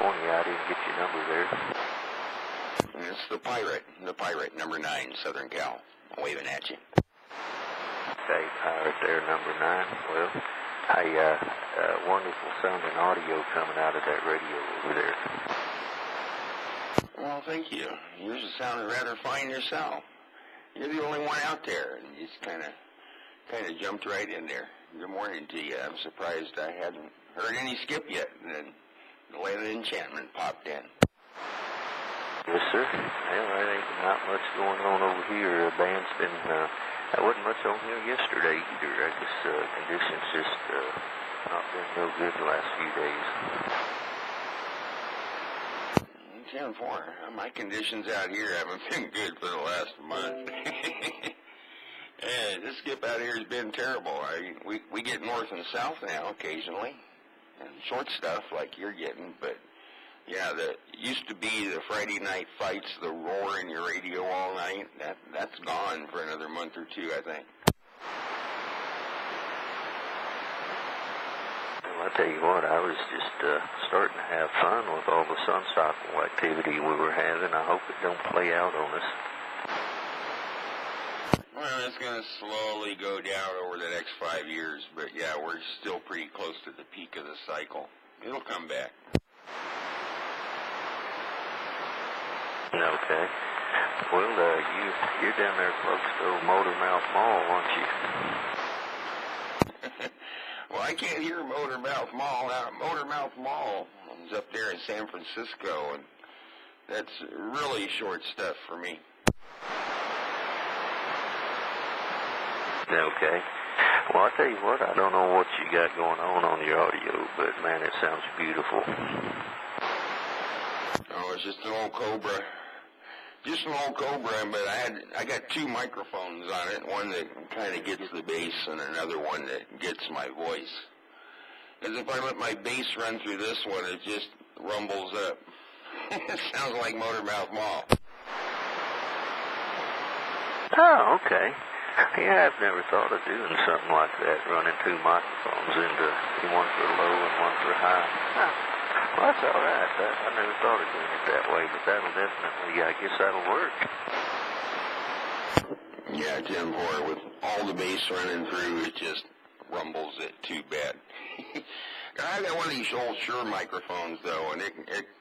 California. I didn't get your number there. It's the Pirate, number 9, Southern Cal, waving at you. Okay, Pirate there, number 9. Well, hey, wonderful sounding audio coming out of that radio over there. Well, thank you. Yours is sounding rather fine yourself. You're the only one out there, and you just kind of jumped right in there. Good morning to you. I'm surprised I hadn't heard any skip yet, and then the Land of Enchantment popped in. Yes, sir. Well, there ain't not much going on over here. The band's been, there wasn't much on here yesterday either. I guess conditions just not been real good the last few days. 10-4. My conditions out here haven't been good for the last month. And this skip out here has been terrible. We get north and south now occasionally, and short stuff like you're getting, but yeah, used to be the Friday night fights, the roar in your radio all night. That's gone for another month or two, I think. Well, I tell you what, I was just starting to have fun with all the sun cycle activity we were having. I hope it don't play out on us. Well, it's going to slowly go down over the next 5 years, but yeah, we're still pretty close to the peak of the cycle. It'll come back. Okay. Well, you're down there close to old Motormouth Mall, aren't you? Well, I can't hear Motormouth Mall. Now, Motormouth Mall is up there in San Francisco, and that's really short stuff for me. Okay. Well, I tell you what, I don't know what you got going on your audio, but man, it sounds beautiful. Oh, it's just an old Cobra. Just an old Cobra, but I got 2 microphones on it, one that kind of gets the bass and another one that gets my voice. Because if I let my bass run through this one, it just rumbles up. It sounds like Motormouth Mall. Oh, okay. Yeah, I've never thought of doing something like that, running 2 microphones into one for low and one for high. Huh. Well, that's all right. I never thought of doing it that way, but that'll definitely, I guess that'll work. Yeah, 10-4. With all the bass running through, it just rumbles it too bad. I got one of these old Shure microphones, though, and it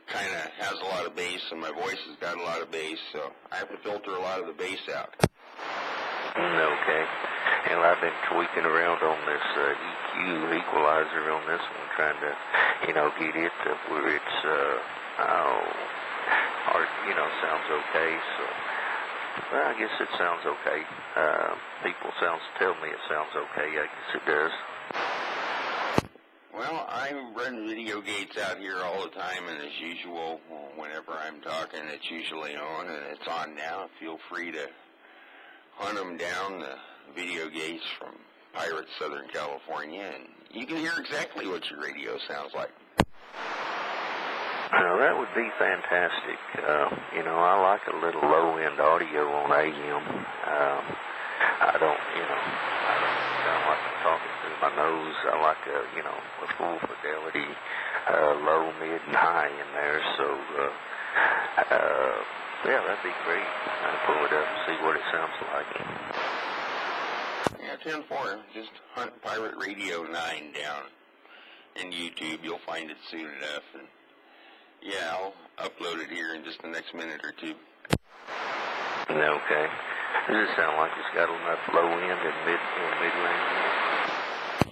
kind of has a lot of bass, and my voice has got a lot of bass, so I have to filter a lot of the bass out. Okay. And I've been tweaking around on this EQ equalizer on this one, trying to, get it to where it's, sounds okay. So, well, I guess it sounds okay. People tell me it sounds okay. I guess it does. Well, I run VideoGates out here all the time, and as usual, whenever I'm talking, it's usually on, and it's on now. Feel free to hunt them down, the VideoGates from Pirate, Southern California, and you can hear exactly what your radio sounds like. Now, that would be fantastic. I like a little low-end audio on AM. I don't sound like I'm talking through my nose. I like a full fidelity, low, mid, and high in there. So, yeah, that'd be great. I'll pull it up and see what it sounds like. Yeah, 10-4. Just hunt Pirate Radio 9 down in YouTube. You'll find it soon enough. And yeah, I'll upload it here in just the next minute or two. Okay. Does it sound like it's got enough low end and mid-range?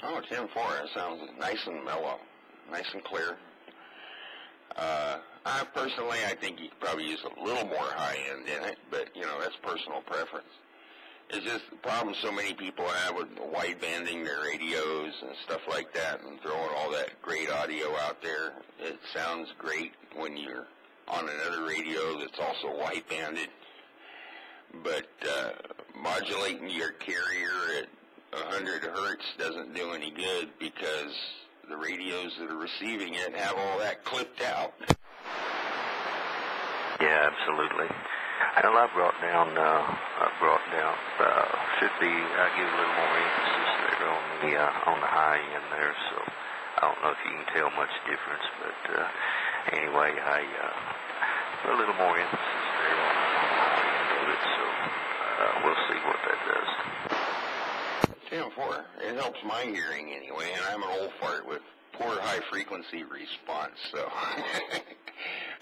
Oh, 10-4. That sounds nice and mellow, nice and clear. Personally, I think you could probably use a little more high end in it, but that's personal preference. It's just the problem so many people have with widebanding their radios and stuff like that, and throwing all that great audio out there. It sounds great when you're on another radio that's also widebanded, but modulating your carrier at 100 hertz doesn't do any good, because the radios that are receiving it have all that clipped out. Yeah, absolutely. Well, I give a little more emphasis there on the high end there, so I don't know if you can tell much difference, but anyway, a little more emphasis there on it, so we'll see what that does. 10-4. It helps my hearing anyway, and I'm an old fart with poor high-frequency response, so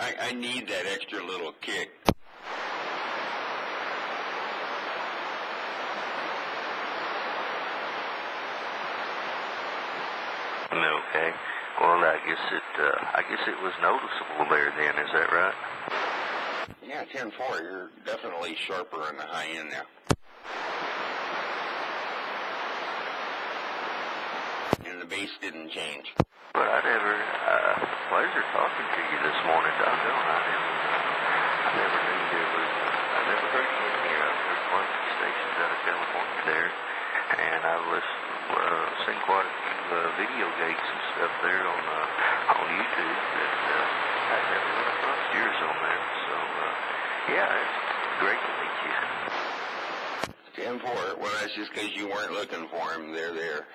I need that extra little kick. Okay. Well, I guess it was noticeable there then, is that right? Yeah, 10-4. You're definitely sharper on the high end now. And the bass didn't change. But I never, pleasure talking to you this morning, doggone. I never knew there was, I never heard you in here. I've heard quite a few stations out of California there, and I've seen quite a few VideoGates and stuff there on YouTube, that I never run across yours on there. So, yeah, it's great to meet you. 10-4. Well, that's just because you weren't looking for them. They're there.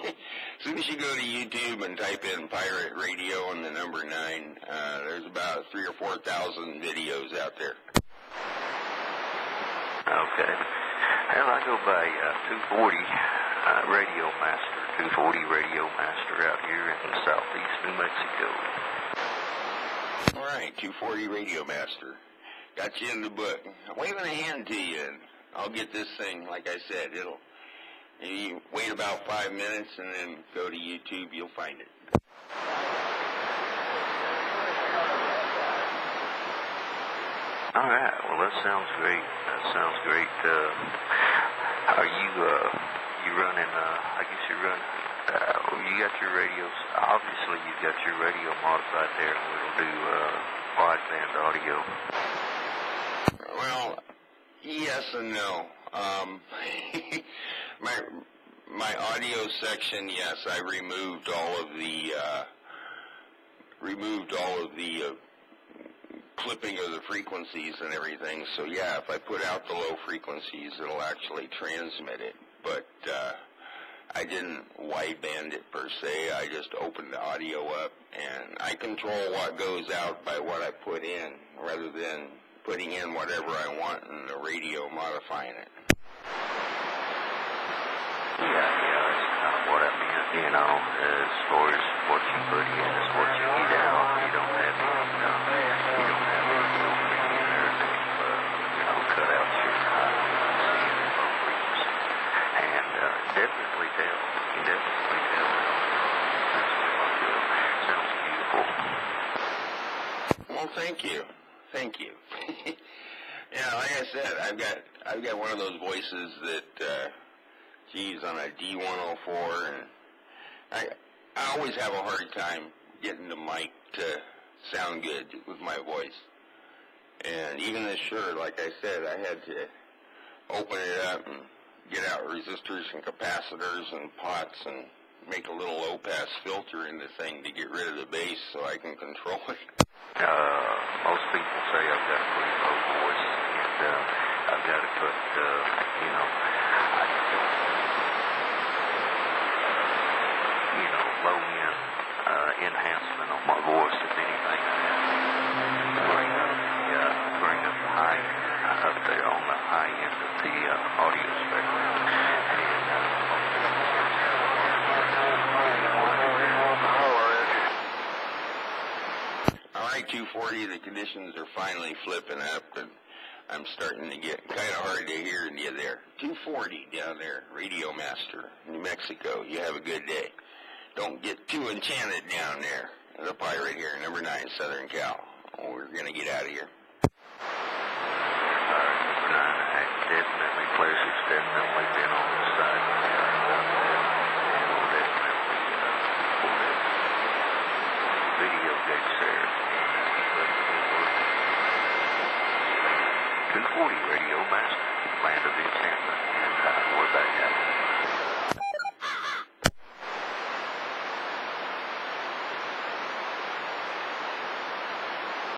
As soon as you go to YouTube and type in Pirate Radio and the number 9, there's about 3,000 or 4,000 videos out there. Okay. Well, I go by 240 RadioMaster, 240 RadioMaster out here in southeast New Mexico. All right, 240 RadioMaster. Got you in the book. I'm waving a hand to you, and I'll get this thing, like I said, you wait about 5 minutes and then go to YouTube, you'll find it. All right, well, that sounds great. Are you running, I guess you're running, you got your radios, obviously you've got your radio modified there, and it'll do wideband audio. Well, yes and no. My audio section, yes, I removed all of the clipping of the frequencies and everything. So yeah, if I put out the low frequencies, it'll actually transmit it. But I didn't wideband it per se. I just opened the audio up, and I control what goes out by what I put in, rather than putting in whatever I want and the radio modifying it. Yeah, that's kind of what I meant, as far as what you put in is what you get out. You don't have any, cut out your high frequency. And definitely tell, sounds beautiful. Well, thank you. Yeah, like I said, I've got one of those voices that, on a D104, and I always have a hard time getting the mic to sound good with my voice. And even this shirt, like I said, I had to open it up and get out resistors and capacitors and pots and make a little low-pass filter in the thing to get rid of the bass so I can control it. Most people say I've got a pretty low voice, and I've got to put, low-end enhancement on my voice, if anything. Bring up the high up there on the high end of the audio spectrum. All right, 240, the conditions are finally flipping up, and I'm starting to get kind of hard to hear you there. 240 down there, RadioMaster, New Mexico. You have a good day. Don't get too enchanted down there. The Pirate here, number 9, Southern Cal. We're going to get out of here. Definitely pleasure's definitely been on the side. VideoGates there. 240 RadioMaster, land of enchantment, and we're back out.